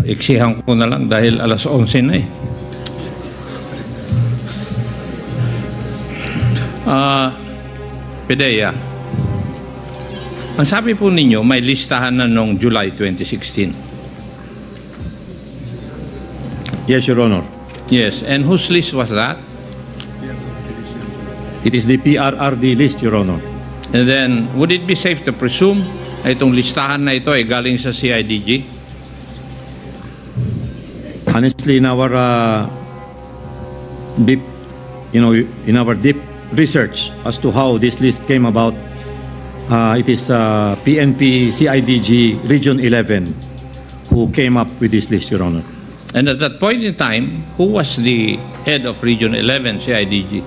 iksihan ko na lang dahil alas 11 na eh. PIDEA, ang sabi po ninyo, may listahan na noong July 2016. Yes, Your Honor. Yes, and whose list was that? It is the PRRD list, Your Honor. And then, would it be safe to presume na itong listahan na ito ay galing sa CIDG? Honestly, in our deep research as to how this list came about, it is PNP CIDG Region 11 who came up with this list, Your Honor. And at that point in time, who was the head of Region 11 CIDG?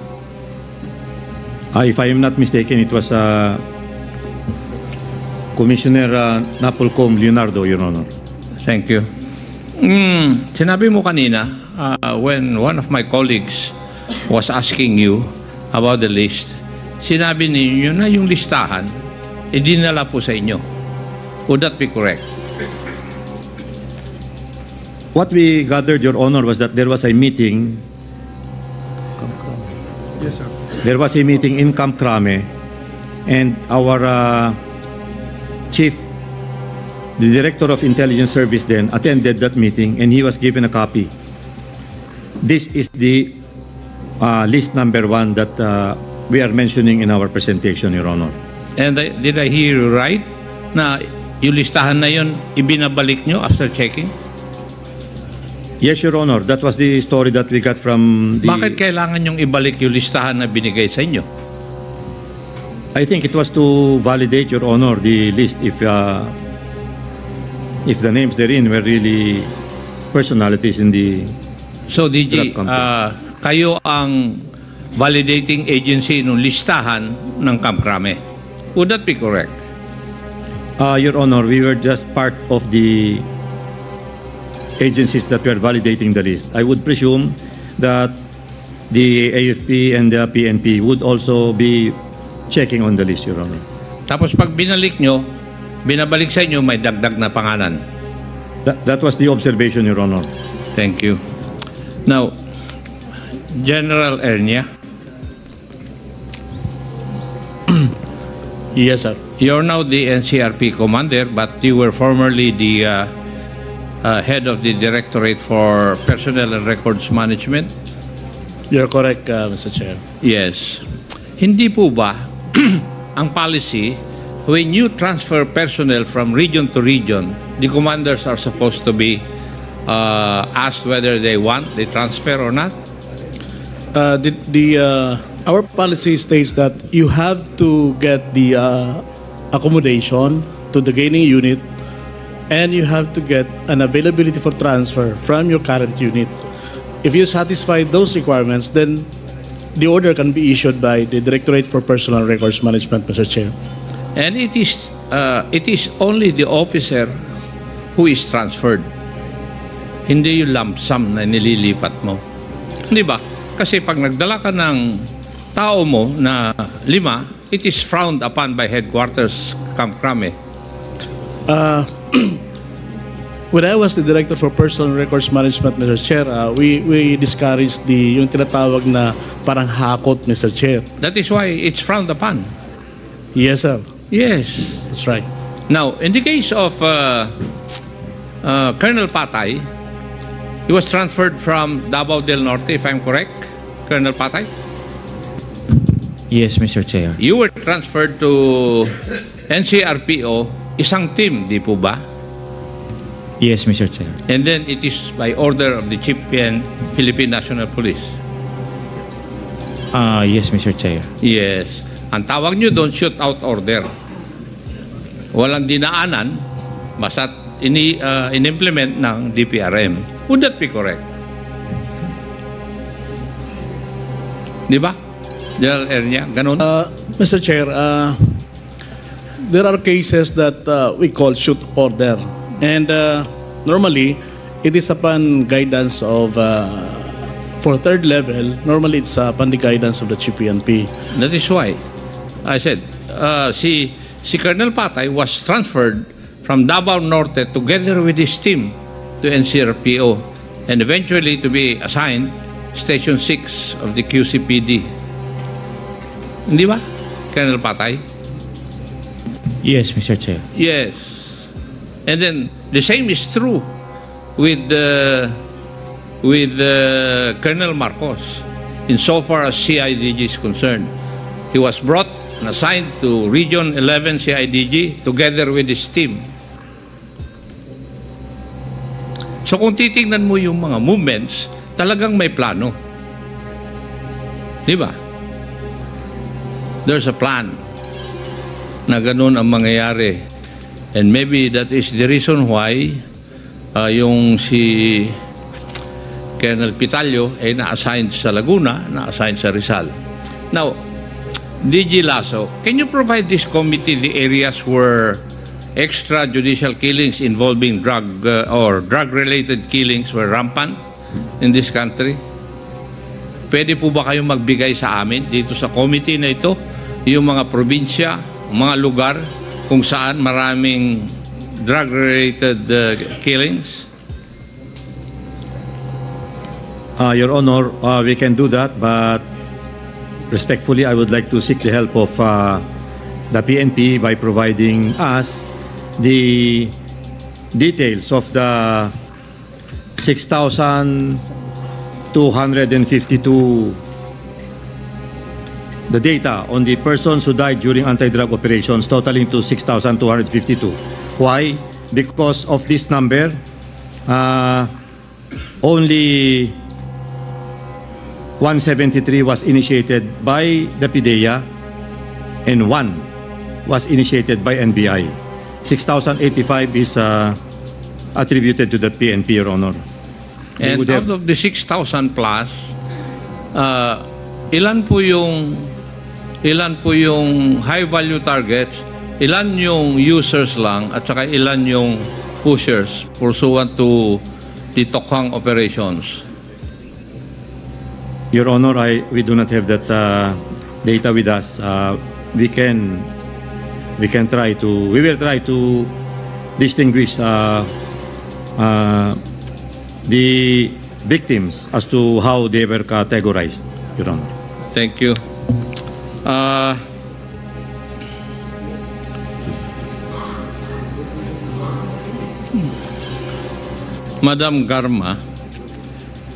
If I am not mistaken, it was Commissioner Napolcom Leonardo, Your Honor. Thank you. Sinabi mo kanina, when one of my colleagues was asking you about the list, sinabi ninyo na yung listahan, idinala po sa inyo. Would that be correct? What we gathered, Your Honor, was that there was a meeting. Yes, sir. There was a meeting in Camp Crame, and our chief, the director of intelligence service then attended that meeting, and he was given a copy. This is the list number 1 that we are mentioning in our presentation, Your Honor. And did I hear you right na yung listahan na yun ibinabalik nyo after checking? Yes, Your Honor. That was the story that we got from the... Bakit kailangan yung ibalik yung listahan na binigay sa inyo? I think it was to validate, Your Honor, the list if the names therein were really personalities in the... So, DG, kayo ang validating agency ng listahan ng Camp Crame. Would that be correct? Your Honor, we were just part of the agencies that were validating the list. I would presume that the AFP and the PNP would also be checking on the list, Your Honor. Tapos pag binalik nyo, binabalik sa inyo, may dagdag na pangalan. That was the observation, Your Honor. Thank you. Now, General Ernia. Yes, sir. You're now the NCRP commander, but you were formerly the head of the Directorate for Personnel and Records Management. You're correct, Mr. Chair. Yes. Hindi po ba ang policy, when you transfer personnel from region to region, the commanders are supposed to be asked whether they want the transfer or not? Our policy states that you have to get the accommodation to the gaining unit, and you have to get an availability for transfer from your current unit. If you satisfy those requirements, then the order can be issued by the Directorate for Personal Records Management, Mr. Chair. And it is only the officer who is transferred. Hindi yung lump sum na nililipat mo. Hindi ba? Kasi pag nagdala ka ng tao mo na 5, it is frowned upon by headquarters Camp Crame. When I was the Director for Personal Records Management, Mr. Chair, we discouraged yung tinatawag na parang hakot, Mr. Chair. That is why it's frowned upon. Yes, sir. Yes. That's right. Now, in the case of Colonel Patay, he was transferred from Davao del Norte, if I'm correct, Colonel Patay? Yes, Mr. Chair. You were transferred to NCRPO, isang team, di po ba? Yes, Mr. Chair. And then it is by order of the Chief Philippine National Police. Yes, Mr. Chair. Yes. Ang tawag nyo doon, shoot-out order. Walang dinaanan, basta in-implement ng DPRM. Would that be correct? Di ba? General Ernia, ganun? Mr. Chair, there are cases that we call shoot order. And normally, it is upon guidance of, for third level, normally it's upon the guidance of the Chief PNP. That is why I said, si Colonel Patay was transferred from Davao Norte together with his team to NCRPO and eventually to be assigned Station 6 of the QCPD. Hindi ba, Colonel Patay? Yes, Mr. Chair. Yes. And then the same is true with Colonel Marcos insofar as CIDG is concerned. He was brought and assigned to Region 11 CIDG together with his team. So kung titingnan mo yung mga movements, talagang may plano. Di ba? There's a plan na ganun ang mangyayari. And maybe that is the reason why yung si Colonel Pitalio ay na-assigned sa Laguna, na-assigned sa Rizal. Now, DG Lasso, can you provide this committee the areas where extrajudicial killings involving drug or drug-related killings were rampant in this country? Pwede po ba kayong magbigay sa amin dito sa committee na ito, yung mga probinsya, mga lugar kung saan maraming drug-related killings? Your Honor, we can do that, but respectfully, I would like to seek the help of the PNP by providing us the details of the 6,252, the data on the persons who died during anti-drug operations, totaling to 6,252. Why? Because of this number, only 173 was initiated by the PIDEA and 1 was initiated by NBI. 6,085 is attributed to the PNP, Your Honor. And out of the 6,000 plus, ilan po yung high value targets, ilan yung users lang, at saka ilan yung pushers pursuant to the Tokhang operations? Your Honor, we do not have that data with us. We will try to distinguish the victims as to how they were categorized, Your Honor. Thank you. Madam Garma,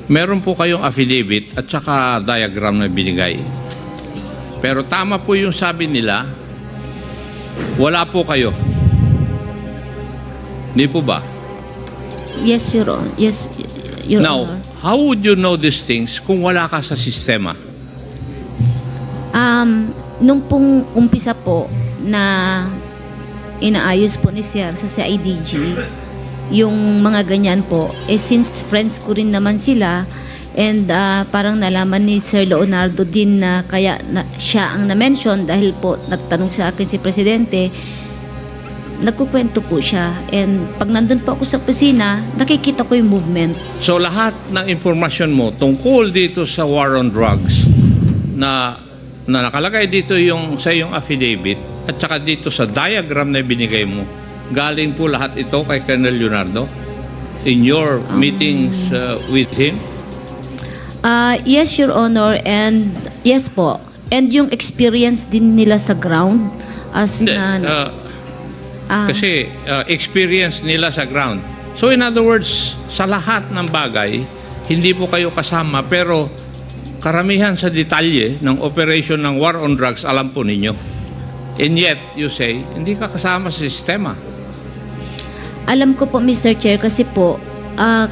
meron po kayong affidavit at saka diagram na binigay. Pero tama po yung sabi nila, wala po kayo. Hindi po ba? Yes, Your Honor. Yes, Your Now, Honor. how would you know these things kung wala ka sa sistema? Nung pong umpisa po na inaayos po ni Sir sa CIDG, yung mga ganyan po, since friends ko rin naman sila, and parang nalaman ni Sir Leonardo din na kaya siya ang na-mention dahil po nagtanong sa akin si Presidente, nagkukwento po siya. And pag nandun po ako sa opisina, nakikita ko yung movement. So lahat ng impormasyon mo tungkol dito sa war on drugs na nakalagay dito sa iyong affidavit at saka dito sa diagram na binigay mo, galing po lahat ito kay Colonel Leonardo in your meetings with him? Yes, Your Honor, and yes po. And yung experience din nila sa ground as Hindi, na kasi experience nila sa ground. So in other words, sa lahat ng bagay, hindi po kayo kasama, pero karamihan sa detalye ng operation ng war on drugs, alam po ninyo. And yet, you say, hindi ka kasama sa sistema. alam ko po, Mr. Chair, kasi po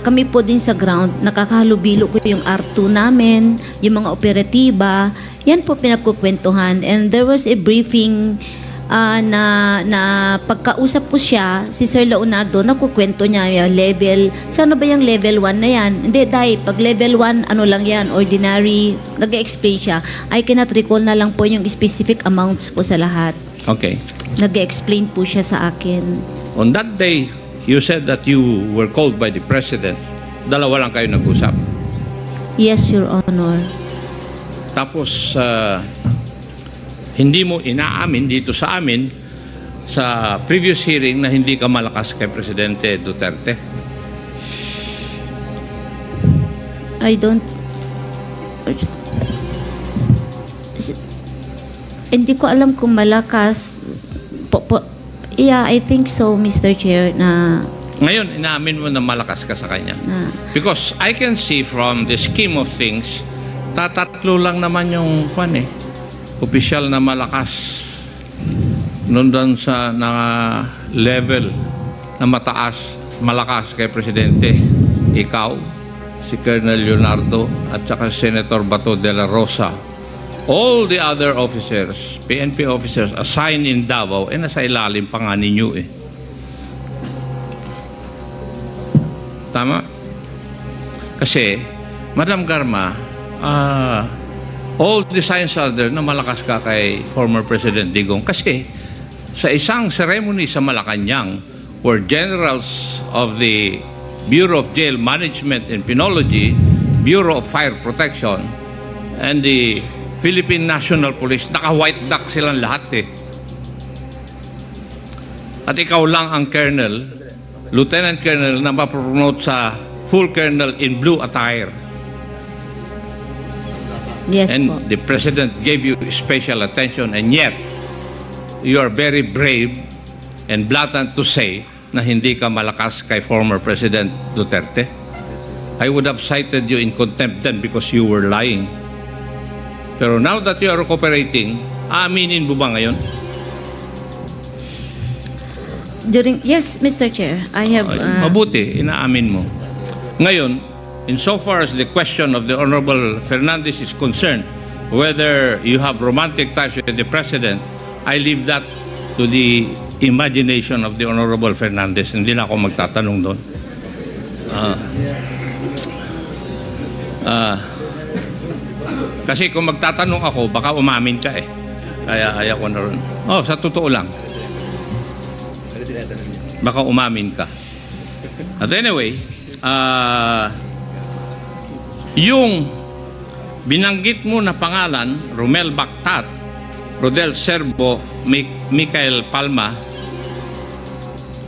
kami po din sa ground, nakakahalubilo ko yung R2 namin, yung mga operatiba, yan po pinagkukwentuhan. And there was a briefing na pagkausap ko siya, si Sir Leonardo, nakukwento niya yung level, ano ba yung level 1 na yan? Hindi, dahil pag level 1, ano lang yan, ordinary, nag-explain siya. I cannot recall na lang po yung specific amounts po sa lahat. Okay. Nag-explain po siya sa akin. On that day, you said that you were called by the President. Dalawa lang kayo nag-usap. Yes, Your Honor. Tapos, hindi mo inaamin dito sa amin sa previous hearing na hindi ka malakas kay Presidente Duterte. I don't... Hindi ko alam kung malakas. Yeah, I think so, Mr. Chair, na... Ngayon, inaamin mo na malakas ka sa kanya. na Because I can see from the scheme of things, tatatlo lang naman yung opisyal na malakas. Nandun sa level na mataas, malakas kay Presidente. Ikaw, si Colonel Leonardo, at saka Senator Bato de la Rosa. All the other officers, PNP officers assigned in Davao, nasa ilalim pa nga ninyo eh. Tama? Kasi, Madam Garma, all the signs are there na malakas ka kay former President Digong. Kasi, sa isang ceremony sa Malacanang, where generals of the Bureau of Jail Management and Penology, Bureau of Fire Protection, and the Philippine National Police, naka-white duck silang lahat eh. At ikaw lang ang colonel, lieutenant colonel na mapromote sa full colonel in blue attire. yes And po. the president gave you special attention, and yet you are very brave and blatant to say na hindi ka malakas kay former President Duterte. I would have cited you in contempt then because you were lying. Pero now that you are cooperating, aaminin mo ba ngayon? Yes, Mr. Chair, I have... Mabuti, inaamin mo. Ngayon, insofar as the question of the Honorable Fernandez is concerned, whether you have romantic ties with the President, I leave that to the imagination of the Honorable Fernandez. Hindi na ako magtatanong doon. Kasi kung magtatanong ako, baka umamin ka eh. Kaya ayaw ko na rin. Oh, sa totoo lang. Baka umamin ka. At anyway, yung binanggit mo na pangalan, Romel Bactat, Rodel Serbo, Michael Palma,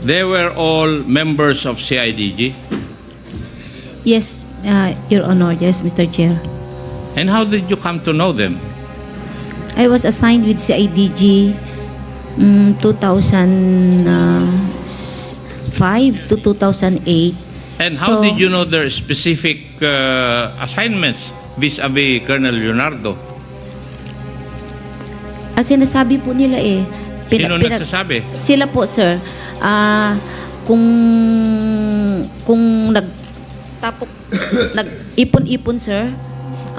they were all members of CIDG. Yes, Your Honor, yes, Mr. Chair. And how did you come to know them? I was assigned with CIDG 2005 to 2008. And how So- did you know their specific assignments vis-a-vis Colonel Leonardo? Sinasabi po nila eh. Sino nagsasabi? Sila po, sir. Kung nagtapok, nag-ipon-ipon, sir.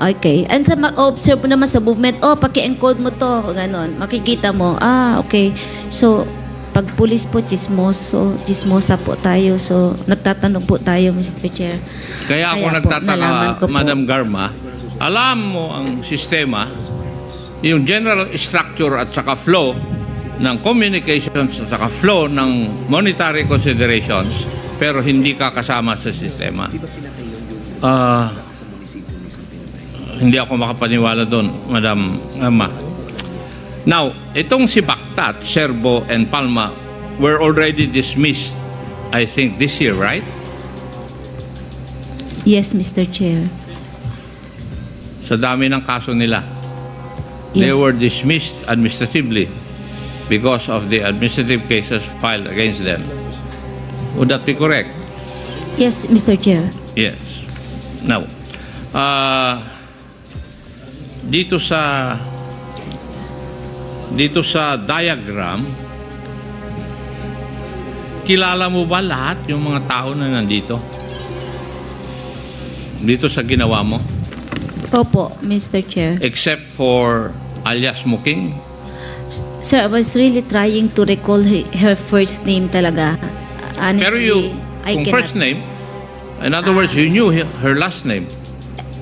Okay. And sa ma-observe naman sa movement, paki-encode mo to, ganon. Makikita mo, okay. So, pag pulis po, chismosa po tayo. So, nagtatanong po tayo, Mr. Chair. Kaya ako Kaya po, nalaman nagtataka, ko po. Madam Garma, alam mo ang sistema, yung general structure at saka flow ng communications at saka flow ng monetary considerations, pero hindi ka kasama sa sistema. Hindi ako makapaniwala doon, Madam Garma. Now, itong si Bactat, Serbo, and Palma were already dismissed, I think, this year, right? Yes, Mr. Chair. Sa dami ng kaso nila. Yes. They were dismissed administratively because of the administrative cases filed against them. Would that be correct? Yes, Mr. Chair. Yes. Now, dito sa diagram, kilala mo ba lahat yung mga tao na nandito? Dito sa ginawa mo? Opo, Mr. Chair. Except for alias Muking? Sir, I was really trying to recall her first name talaga. Honestly, Pero kung first name, in other words, you knew her last name.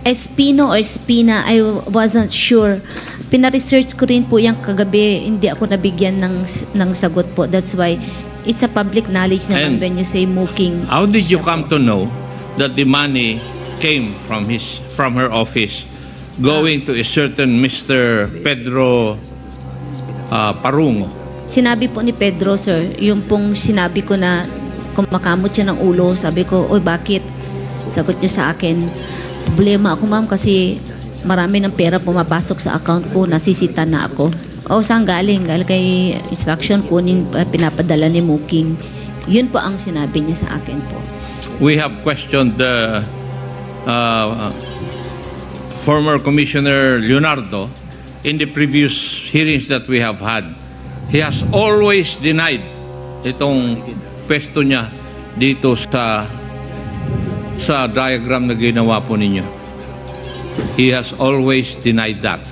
Espino or Spina, I wasn't sure. Pina-research ko rin po yung kagabi, hindi ako nabigyan ng sagot po. That's why it's a public knowledge naman And when you say Muking. How did you come to know that the money came from her office going to a certain Mr. Pedro Parungo? Sinabi po ni Pedro, sir, yung pong sinabi ko na kumakamot siya ng ulo, sabi ko, oy, bakit? Sagot niya sa akin, problema ako, ma'am, kasi marami ng pera pumapasok sa account ko, nasisita na ako. O, saan galing? Galing kay instruction kunin, pinapadala ni Muking. Yun po ang sinabi niya sa akin po. We have questioned the former Commissioner Leonardo in the previous hearings that we have had. He has always denied itong pwesto niya dito sa diagram na ginawa po ninyo. He has always denied that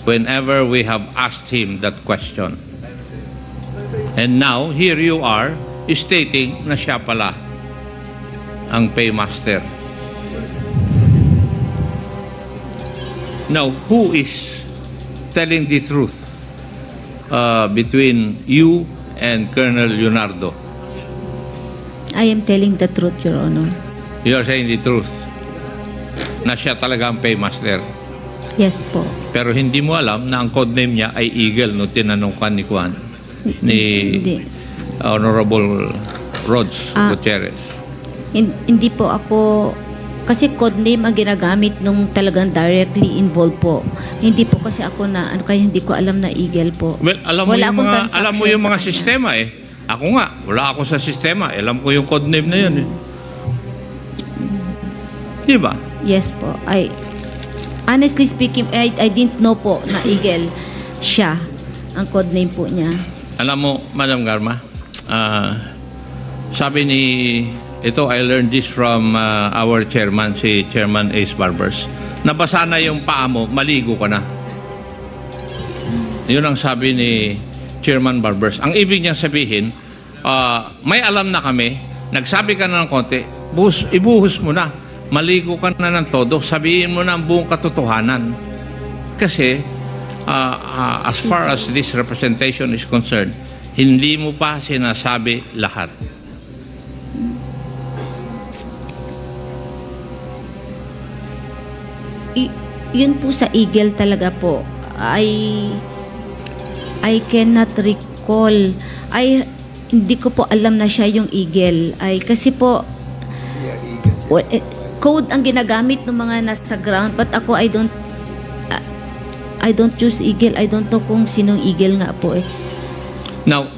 whenever we have asked him that question. And now, here you are stating na siya pala ang paymaster. Now, who is telling the truth between you and Colonel Leonardo? I am telling the truth, Your Honor. You are saying the truth na siya talaga ang paymaster. Yes po. Pero hindi mo alam na ang codename niya ay Eagle no tinanong ka ni Juan, ni Hindi. Honorable Rods Gutierrez. Hindi po ako, kasi codename ang ginagamit nung talagang directly involved po. Hindi po kasi ako na, kaya hindi ko alam na Eagle po. Well, alam mo yung mga sistema eh. Ako nga, wala ako sa sistema. Alam ko yung codename na yun eh. Di ba? Yes po. Honestly speaking, I didn't know po na Eagle siya. Ang codename po niya. Alam mo, Madam Garma, sabi ni, ito I learned this from our chairman, si Chairman Ace Barbers. Nabasa na yung paa mo, maligo ka na. Yun ang sabi ni Chairman Barbers. Ang ibig niyang sabihin, may alam na kami, nagsabi ka na ng konti, ibuhos mo na, maligo ka na ng todo, sabihin mo na ang buong katotohanan. Kasi, as far as this representation is concerned, hindi mo pa sinasabi lahat. Yun po sa Eagle talaga po. I cannot recall. Hindi ko po alam na siya yung Eagle. Kasi po, code ang ginagamit ng mga nasa ground, but ako I don't use Eagle. I don't know kung sinong Eagle nga po eh. Now,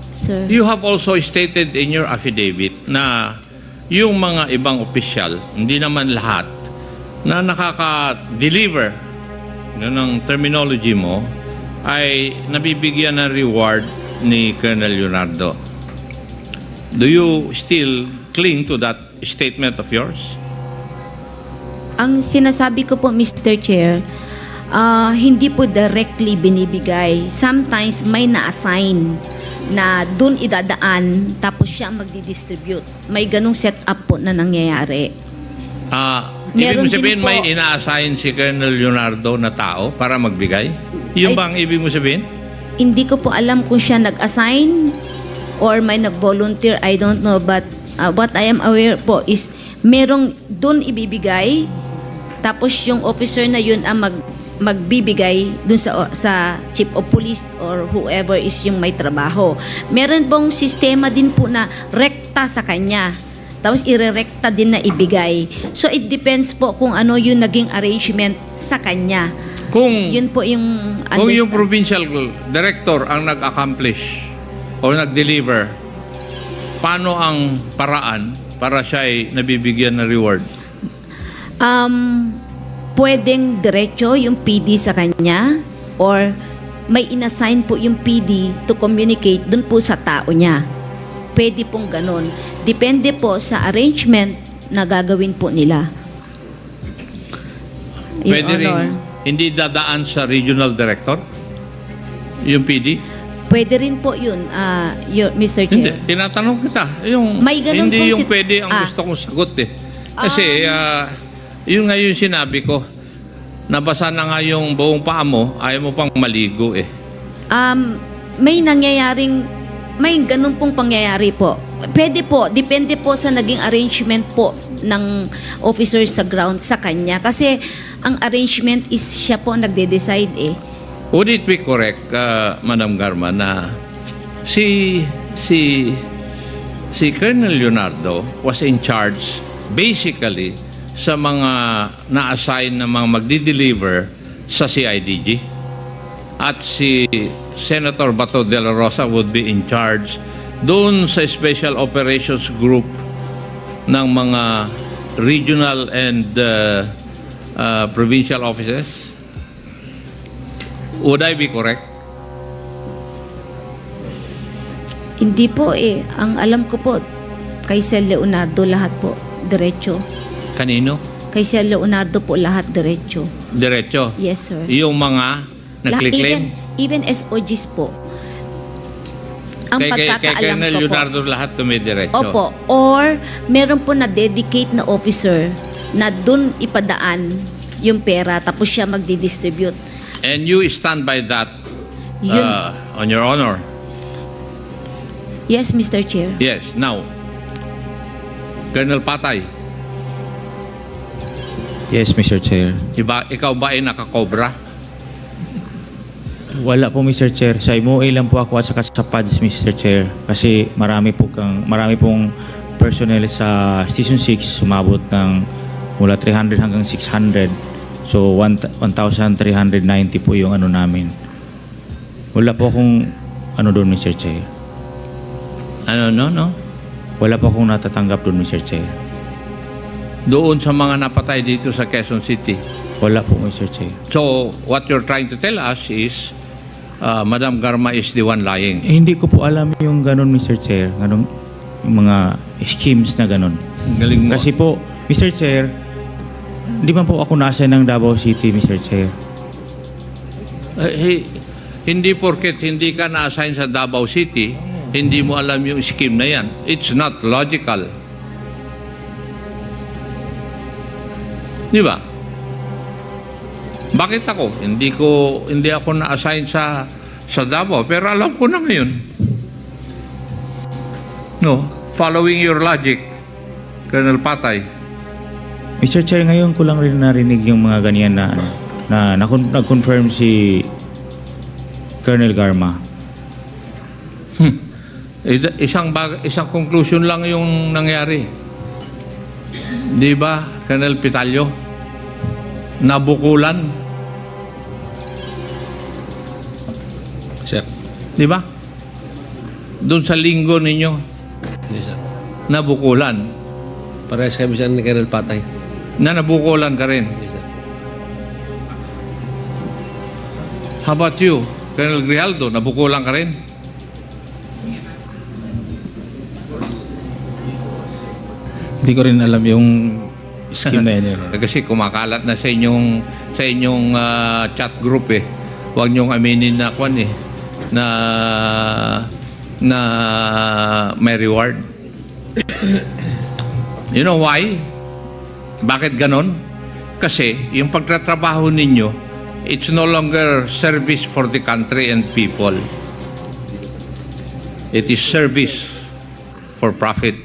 Sir. you have also stated in your affidavit na yung mga ibang opisyal, hindi naman lahat, na nakaka-deliver ng terminology mo ay nabibigyan ng reward ni Colonel Leonardo. Do you still cling to that statement of yours? Ang sinasabi ko po, Mr. Chair, hindi po directly binibigay. Sometimes may na-assign na dun idadaan tapos siya magdi-distribute. May ganung setup po na nangyayari. Ibig mo sabihin din po, may ina-assign si Colonel Leonardo na tao para magbigay? Yun ba ang ibig mo sabihin? Hindi ko po alam kung siya nag-assign or may nag-volunteer. I don't know. But what I am aware po is merong dun ibibigay tapos yung officer na yun ang magbibigay dun sa chief of police or whoever is yung may trabaho. Meron pong sistema din po na rekta sa kanya. Tapos irerekta din na ibigay. So it depends po kung ano yung naging arrangement sa kanya. Yun po yung kung yung provincial director ang nag-accomplish o nag-deliver, paano ang paraan para siya ay nabibigyan ng reward? Pwedeng diretso yung PD sa kanya or may inassign po yung PD to communicate dun po sa tao niya. Pwede pong ganun. Depende po sa arrangement na gagawin po nila. Pwede rin hindi dadaan sa regional director? Yung PD? Pwede rin po yun, Mr. Chair. Hindi, tinatanong kita. May ganun hindi pong yung pwede ang gusto kong sagot eh. Kasi yun nga yung sinabi ko, nabasa na nga yung buong paa mo, ayaw mo pang maligo eh. May ganun pong pangyayari po. Pwede po, depende po sa naging arrangement po ng officer sa ground sa kanya. Kasi ang arrangement is siya po nagde-decide eh. Would it be correct, Madam Garma, na si Colonel Leonardo was in charge basically sa mga na-assign na mga magdi-deliver sa CIDG. At si Senator Bato de la Rosa would be in charge doon sa Special Operations Group ng mga regional and provincial offices. Would I be correct? Hindi po eh. Ang alam ko po, kay Sir Leonardo lahat po, diretso. Kanino? Kay Sir Leonardo po lahat diretso. Diretso? Yes, sir. Yung mga nagkiklaim? Even SOGs po. Ang Kay pagkakaalam Colonel ko po. Leonardo lahat tumidiretso? Opo. Or, meron po na dedicate na officer na dun ipadaan yung pera tapos siya magdi-distribute. And you stand by that Yun. on your honor? Yes, Mr. Chair. Yes. Now, Colonel Patay, Yes, Mr. Chair. ikaw ba ay nakakobra? Wala po, Mr. Chair. Sa MOA lang po ako at saka sa PADS, Mr. Chair. Kasi marami pong personnel sa Station 6 sumabot ng mula 300 hanggang 600. So, 1,390 po yung ano namin. Wala po akong ano doon, Mr. Chair. No? Wala po akong natatanggap doon, Mr. Chair. Doon sa mga napatay dito sa Quezon City. Wala po, Mr. Chair. So, what you're trying to tell us is Madam Garma is the one lying. Hindi ko po alam yung ganun, Mr. Chair. Ganun, yung mga schemes na ganun. Galing mo. Kasi po, Mr. Chair, hindi man po ako nasa ng Davao City, Mr. Chair. Hindi porket hindi ka na-assign sa Davao City, hindi mo alam yung scheme na yan. It's not logical. Di ba? Bakit ako? Hindi ako na-assign sa Davao, pero alam ko na ngayon. No, following your logic, Colonel Patay. Mr. Chair, ngayon ko lang rin narinig yung mga ganyan na nag-confirm si Colonel Garma. Isang conclusion lang yung nangyari. Di ba, Colonel Pitalyo? Nabukulan. Sir. Di ba? Doon sa linggo ninyo, Yes, sir. nabukulan. Parehas kami siya ni Colonel Patay. Na nabukulan ka rin. Yes, sir. How about you, Colonel Grijaldo? Nabukulan ka rin? Hindi ko rin alam yung scheme na yun. Kasi kumakalat na sa inyong chat group eh. Huwag niyong aminin na kwan eh. Na may reward. You know why? Bakit ganon? Kasi yung pagtatrabaho ninyo, it's no longer service for the country and people. It is service for profit.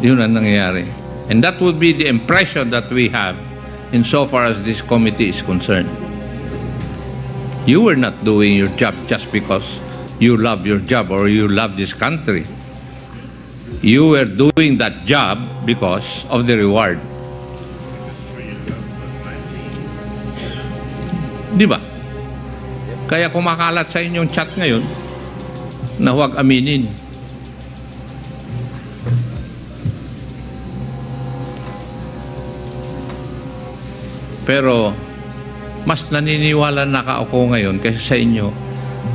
Yun ang nangyayari. And that would be the impression that we have insofar as this committee is concerned. You were not doing your job just because you love your job or you love this country. You were doing that job because of the reward. Di ba? Kaya kumakalat sa inyong chat ngayon na huwag aminin. Pero mas naniniwala na ako ngayon kasi sa inyo,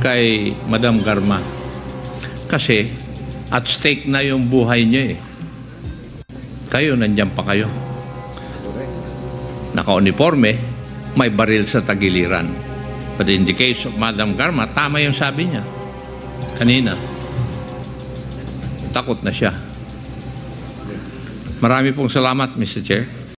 kay Madam Garma. Kasi at stake na yung buhay niya eh. Kayo, nandiyan pa kayo. Naka-uniforme, may baril sa tagiliran. But in the case of Madam Garma, tama yung sabi niya. Kanina. Takot na siya. Marami pong salamat, Mr. Chair.